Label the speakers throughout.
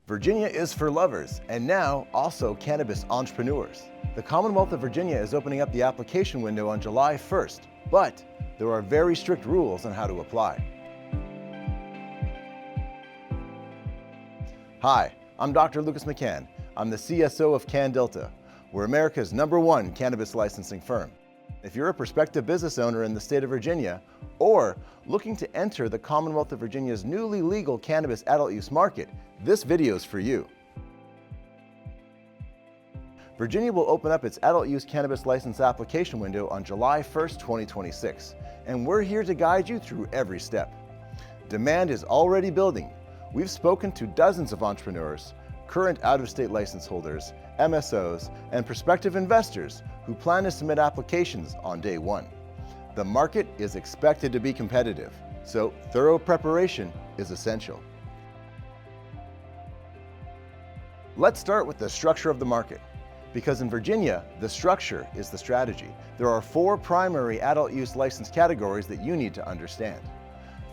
Speaker 1: Virginia is for lovers, and now also cannabis entrepreneurs. The Commonwealth of Virginia is opening up the application window on July 1st, but there are very strict rules on how to apply. Hi, I'm Dr. Lucas McCann. I'm the CSO of CannDelta. We're America's #1 cannabis licensing firm. If you're a prospective business owner in the state of Virginia or looking to enter the Commonwealth of Virginia's newly legal cannabis adult use market, this video is for you. Virginia will open up its adult use cannabis license application window on July 1st, 2026, and we're here to guide you through every step. Demand is already building. We've spoken to dozens of entrepreneurs, current out-of-state license holders, MSOs, and prospective investors who plan to submit applications on day one. The market is expected to be competitive, so thorough preparation is essential. Let's start with the structure of the market. Because in Virginia, the structure is the strategy. There are 4 primary adult use license categories that you need to understand.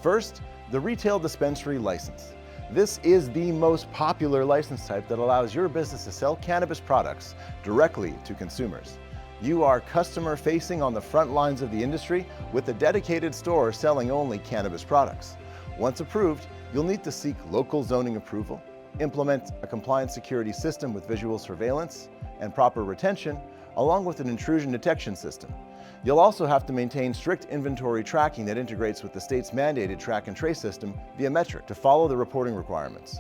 Speaker 1: First, the retail dispensary license. This is the most popular license type that allows your business to sell cannabis products directly to consumers. You are customer facing on the front lines of the industry with a dedicated store selling only cannabis products. Once approved, you'll need to seek local zoning approval, implement a compliant security system with visual surveillance and proper retention, along with an intrusion detection system. You'll also have to maintain strict inventory tracking that integrates with the state's mandated track and trace system via metric to follow the reporting requirements.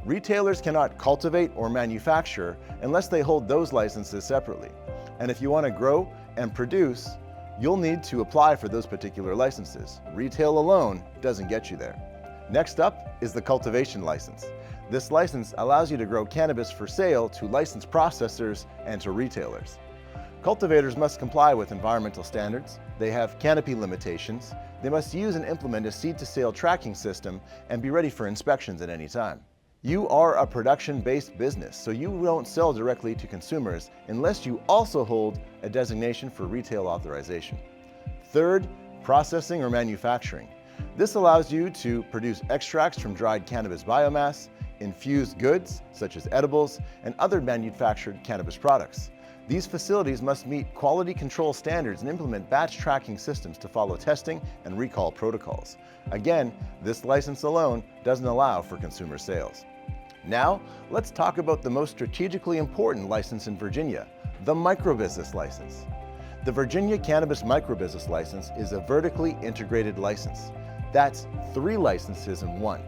Speaker 1: Retailers cannot cultivate or manufacture unless they hold those licenses separately. And if you want to grow and produce, you'll need to apply for those particular licenses. Retail alone doesn't get you there. Next up is the cultivation license. This license allows you to grow cannabis for sale to licensed processors and to retailers. Cultivators must comply with environmental standards, they have canopy limitations, they must use and implement a seed-to-sale tracking system, and be ready for inspections at any time. You are a production-based business, so you don't sell directly to consumers unless you also hold a designation for retail authorization. Third, processing or manufacturing. This allows you to produce extracts from dried cannabis biomass, infused goods such as edibles, and other manufactured cannabis products. These facilities must meet quality control standards and implement batch tracking systems to follow testing and recall protocols. Again, this license alone doesn't allow for consumer sales. Now, let's talk about the most strategically important license in Virginia, the Microbusiness license. The Virginia Cannabis Microbusiness license is a vertically integrated license. That's 3 licenses in one.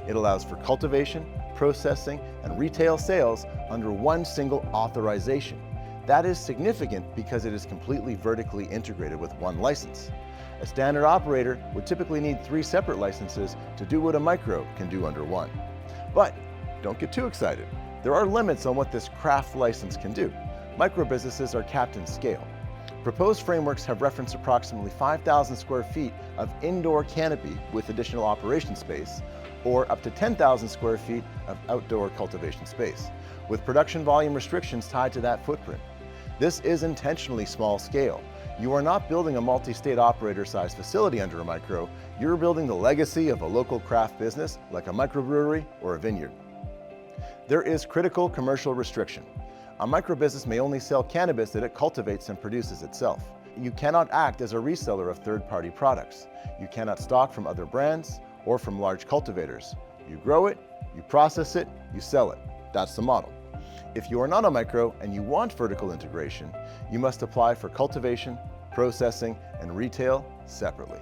Speaker 1: It allows for cultivation, processing, and retail sales under one single authorization. That is significant because it is completely vertically integrated with one license. A standard operator would typically need 3 separate licenses to do what a micro can do under one. But don't get too excited. There are limits on what this craft license can do. Microbusinesses are capped in scale. Proposed frameworks have referenced approximately 5,000 square feet of indoor canopy with additional operation space, or up to 10,000 square feet of outdoor cultivation space, with production volume restrictions tied to that footprint. This is intentionally small scale. You are not building a multi-state operator-sized facility under a micro, you're building the legacy of a local craft business like a microbrewery or a vineyard. There is critical commercial restriction. A microbusiness may only sell cannabis that it cultivates and produces itself. You cannot act as a reseller of third-party products. You cannot stock from other brands or from large cultivators. You grow it, you process it, you sell it. That's the model. If you are not a micro and you want vertical integration, you must apply for cultivation, processing, and retail separately.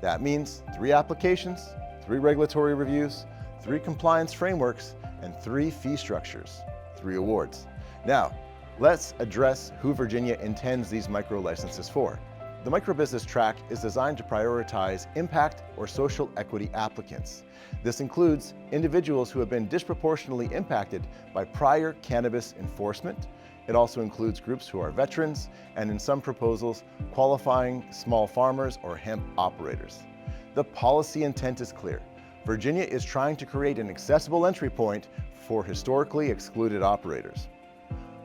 Speaker 1: That means 3 applications, 3 regulatory reviews, 3 compliance frameworks, and 3 fee structures, 3 awards. Now, let's address who Virginia intends these micro licenses for. The microbusiness track is designed to prioritize impact or social equity applicants. This includes individuals who have been disproportionately impacted by prior cannabis enforcement. It also includes groups who are veterans, and in some proposals, qualifying small farmers or hemp operators. The policy intent is clear. Virginia is trying to create an accessible entry point for historically excluded operators.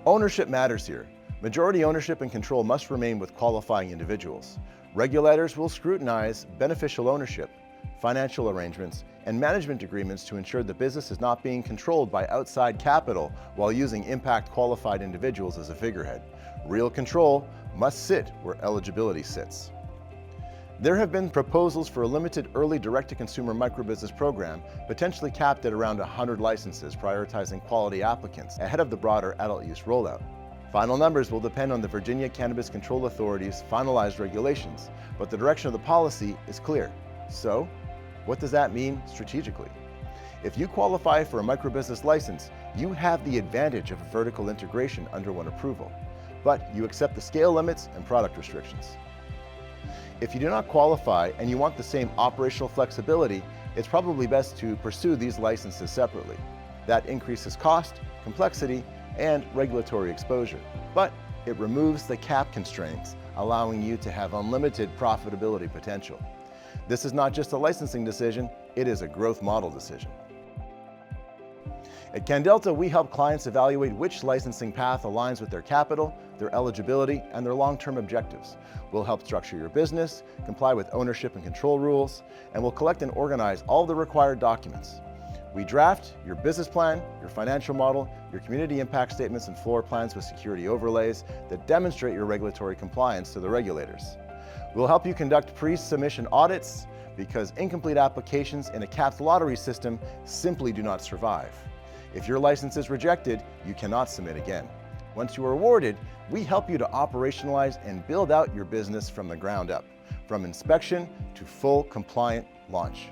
Speaker 1: Ownership matters here. Majority ownership and control must remain with qualifying individuals. Regulators will scrutinize beneficial ownership, financial arrangements, and management agreements to ensure the business is not being controlled by outside capital while using impact qualified individuals as a figurehead. Real control must sit where eligibility sits. There have been proposals for a limited early direct-to-consumer microbusiness program, potentially capped at around 100 licenses, prioritizing quality applicants ahead of the broader adult use rollout. Final numbers will depend on the Virginia Cannabis Control Authority's finalized regulations, but the direction of the policy is clear. So, what does that mean strategically? If you qualify for a microbusiness license, you have the advantage of vertical integration under one approval, but you accept the scale limits and product restrictions. If you do not qualify and you want the same operational flexibility, it's probably best to pursue these licenses separately. That increases cost, complexity, and regulatory exposure, but it removes the cap constraints, allowing you to have unlimited profitability potential. This is not just a licensing decision, it is a growth model decision. At CannDelta, we help clients evaluate which licensing path aligns with their capital, their eligibility, and their long-term objectives. We'll help structure your business, comply with ownership and control rules, and we'll collect and organize all the required documents. We draft your business plan, your financial model, your community impact statements and floor plans with security overlays that demonstrate your regulatory compliance to the regulators. We'll help you conduct pre-submission audits because incomplete applications in a capped lottery system simply do not survive. If your license is rejected, you cannot submit again. Once you are awarded, we help you to operationalize and build out your business from the ground up, from inspection to full compliant launch.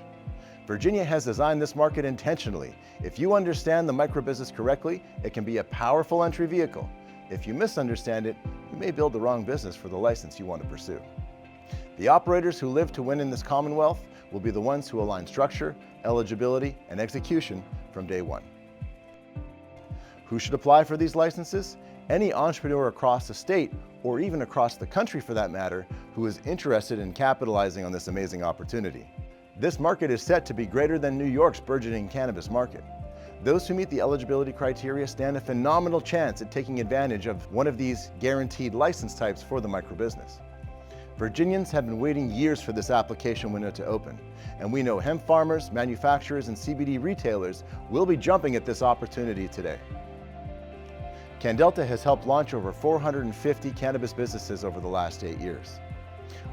Speaker 1: Virginia has designed this market intentionally. If you understand the microbusiness correctly, it can be a powerful entry vehicle. If you misunderstand it, you may build the wrong business for the license you want to pursue. The operators who live to win in this Commonwealth will be the ones who align structure, eligibility, and execution from day one. Who should apply for these licenses? Any entrepreneur across the state, or even across the country for that matter, who is interested in capitalizing on this amazing opportunity. This market is set to be greater than New York's burgeoning cannabis market. Those who meet the eligibility criteria stand a phenomenal chance at taking advantage of one of these guaranteed license types for the microbusiness. Virginians have been waiting years for this application window to open, and we know hemp farmers, manufacturers, and CBD retailers will be jumping at this opportunity today. CannDelta has helped launch over 450 cannabis businesses over the last 8 years.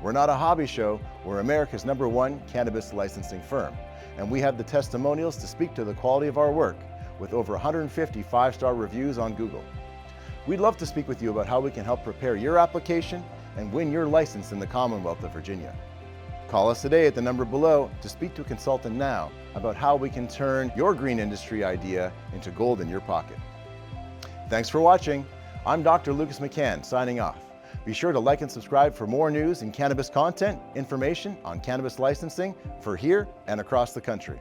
Speaker 1: We're not a hobby show, we're America's #1 cannabis licensing firm, and we have the testimonials to speak to the quality of our work, with over 150 5-star reviews on Google. We'd love to speak with you about how we can help prepare your application and win your license in the Commonwealth of Virginia. Call us today at the number below to speak to a consultant now about how we can turn your green industry idea into gold in your pocket. Thanks for watching. I'm Dr. Lucas McCann, signing off. Be sure to like and subscribe for more news and cannabis content, information on cannabis licensing for here and across the country.